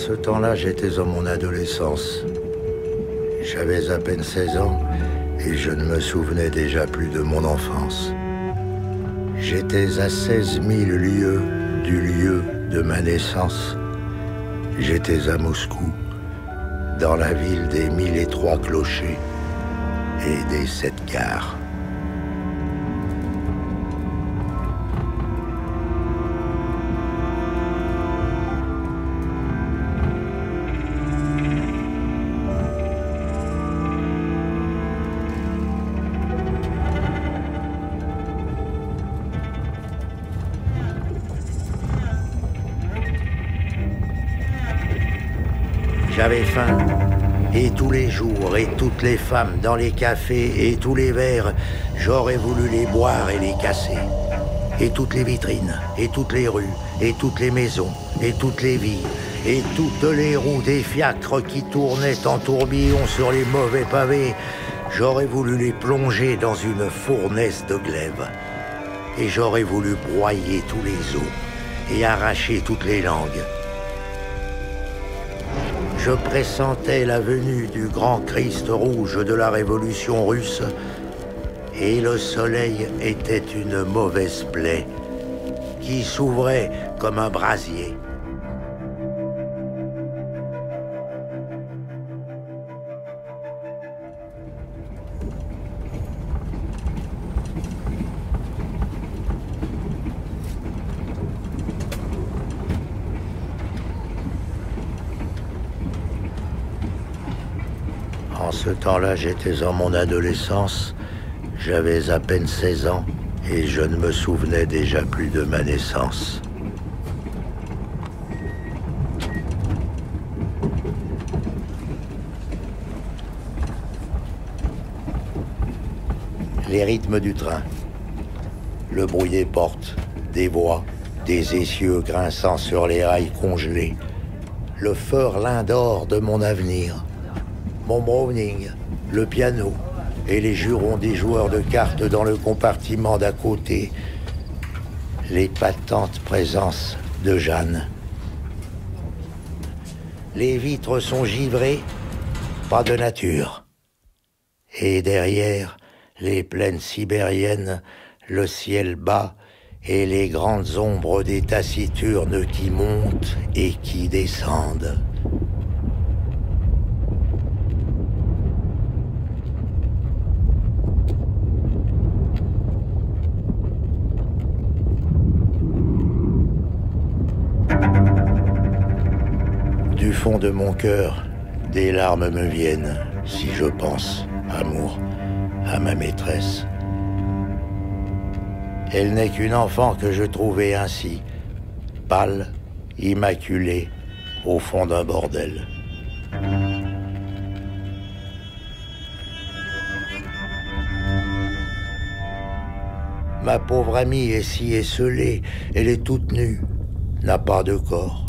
ce temps-là, j'étais en mon adolescence. J'avais à peine 16 ans et je ne me souvenais déjà plus de mon enfance. J'étais à 16 000 lieues du lieu de ma naissance. J'étais à Moscou, dans la ville des 1003 clochers et des 7 gares. J'avais faim, et tous les jours, et toutes les femmes dans les cafés, et tous les verres, j'aurais voulu les boire et les casser. Et toutes les vitrines, et toutes les rues, et toutes les maisons, et toutes les vies, et toutes les roues des fiacres qui tournaient en tourbillon sur les mauvais pavés, j'aurais voulu les plonger dans une fournaise de glaive. Et j'aurais voulu broyer tous les os, et arracher toutes les langues. Je pressentais la venue du grand Christ rouge de la Révolution russe, et le soleil était une mauvaise plaie qui s'ouvrait comme un brasier. En ce temps-là, j'étais en mon adolescence, j'avais à peine 16 ans et je ne me souvenais déjà plus de ma naissance. Les rythmes du train, le bruit des portes, des voix, des essieux grinçant sur les rails congelés, le fort lin d'or de mon avenir, mon Browning, le piano et les jurons des joueurs de cartes dans le compartiment d'à côté, les patentes présences de Jeanne. Les vitres sont givrées, pas de nature. Et derrière, les plaines sibériennes, le ciel bas et les grandes ombres des taciturnes qui montent et qui descendent. Du fond de mon cœur, des larmes me viennent, si je pense, amour, à ma maîtresse. Elle n'est qu'une enfant que je trouvais ainsi, pâle, immaculée, au fond d'un bordel. Ma pauvre amie est si esselée, elle est toute nue, n'a pas de corps,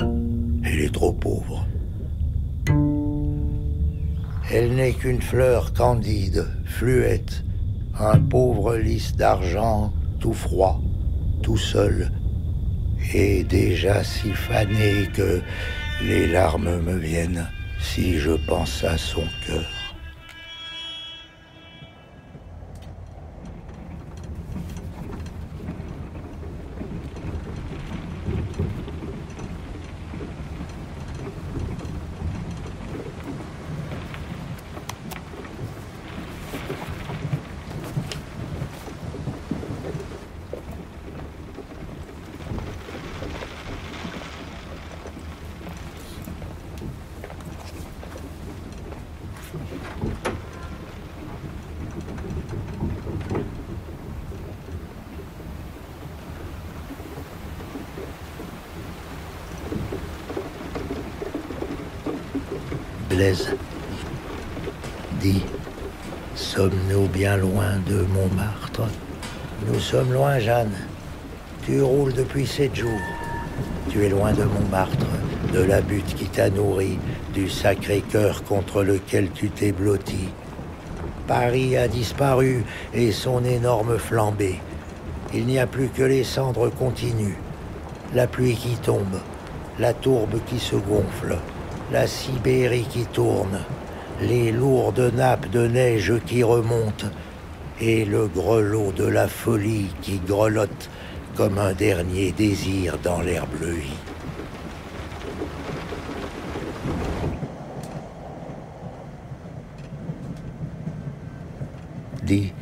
elle est trop pauvre. Elle n'est qu'une fleur candide, fluette, un pauvre lys d'argent, tout froid, tout seul, et déjà si fané que les larmes me viennent si je pense à son cœur. Blaise, dis, sommes-nous bien loin de Montmartre? Nous sommes loin, Jeanne. Tu roules depuis 7 jours. Tu es loin de Montmartre, de la butte qui t'a nourri, du Sacré-Cœur contre lequel tu t'es blotti. Paris a disparu et son énorme flambée. Il n'y a plus que les cendres continues, la pluie qui tombe, la tourbe qui se gonfle, la Sibérie qui tourne, les lourdes nappes de neige qui remontent, et le grelot de la folie qui grelotte comme un dernier désir dans l'air bleui. Dis,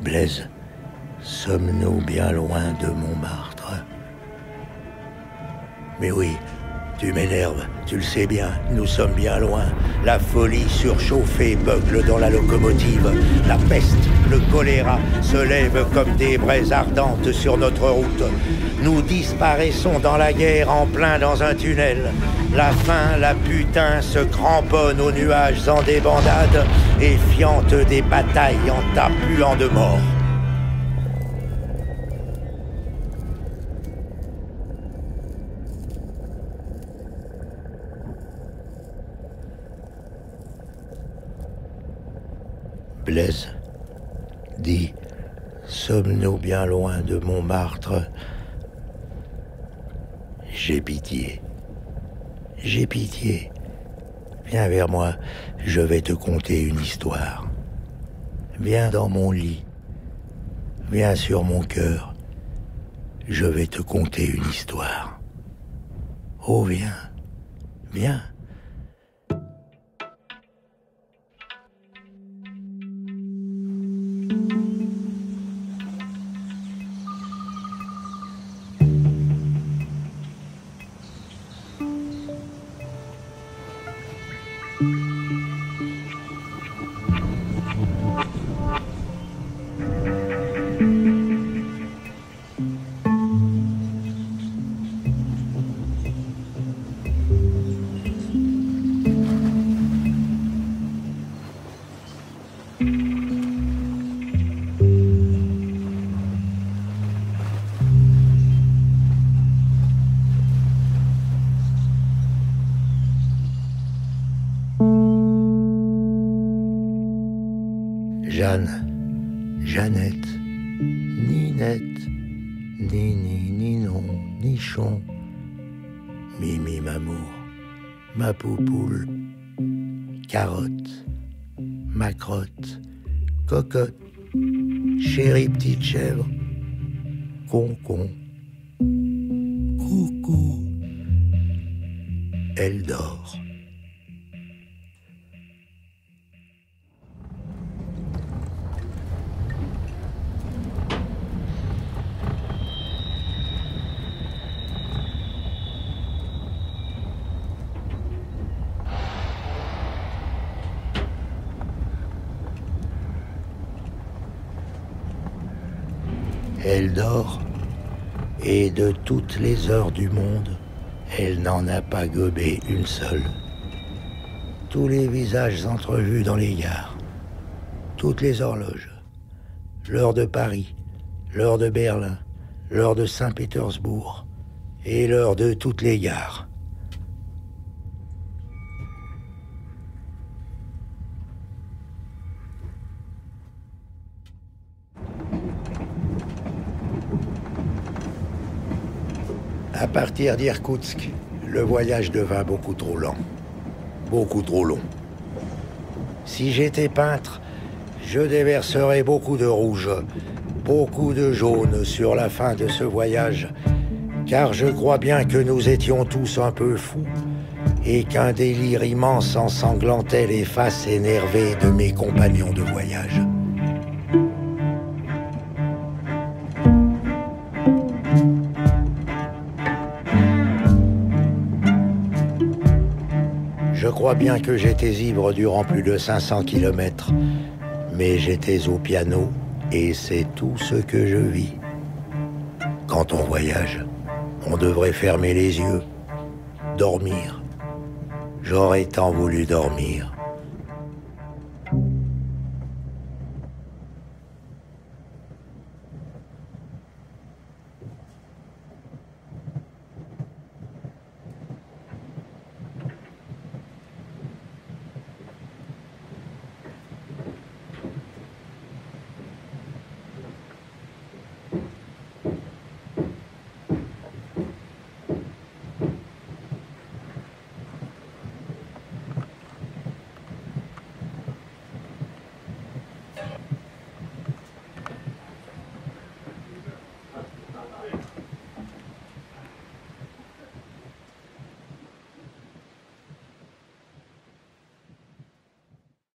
Blaise, sommes-nous bien loin de Montmartre? Mais oui, tu m'énerves, tu le sais bien, nous sommes bien loin. La folie surchauffée bugle dans la locomotive. La peste, le choléra se lèvent comme des braises ardentes sur notre route. Nous disparaissons dans la guerre en plein dans un tunnel. La faim, la putain se cramponne aux nuages en débandade et fiente des batailles en tas puant de mort. Blaise, dis, sommes-nous bien loin de Montmartre? J'ai pitié. J'ai pitié. Viens vers moi, je vais te conter une histoire. Viens dans mon lit. Viens sur mon cœur. Je vais te conter une histoire. Oh, viens. Viens. Jeanne, Jeannette, Ninette, Nini, Ninon, Nichon, Mimi, Mamour, ma poupoule, Carotte, ma crotte, Cocotte, chérie petite chèvre, Concon, Coucou, elle dort. Elle dort, et de toutes les heures du monde, elle n'en a pas gobé une seule. Tous les visages entrevus dans les gares, toutes les horloges, l'heure de Paris, l'heure de Berlin, l'heure de Saint-Pétersbourg, et l'heure de toutes les gares. À partir d'Irkoutsk, le voyage devint beaucoup trop lent. Beaucoup trop long. Si j'étais peintre, je déverserais beaucoup de rouge, beaucoup de jaune sur la fin de ce voyage, car je crois bien que nous étions tous un peu fous et qu'un délire immense ensanglantait les faces énervées de mes compagnons de voyage. Je crois bien que j'étais ivre durant plus de 500 kilomètres, mais j'étais au piano et c'est tout ce que je vis. Quand on voyage, on devrait fermer les yeux, dormir. J'aurais tant voulu dormir.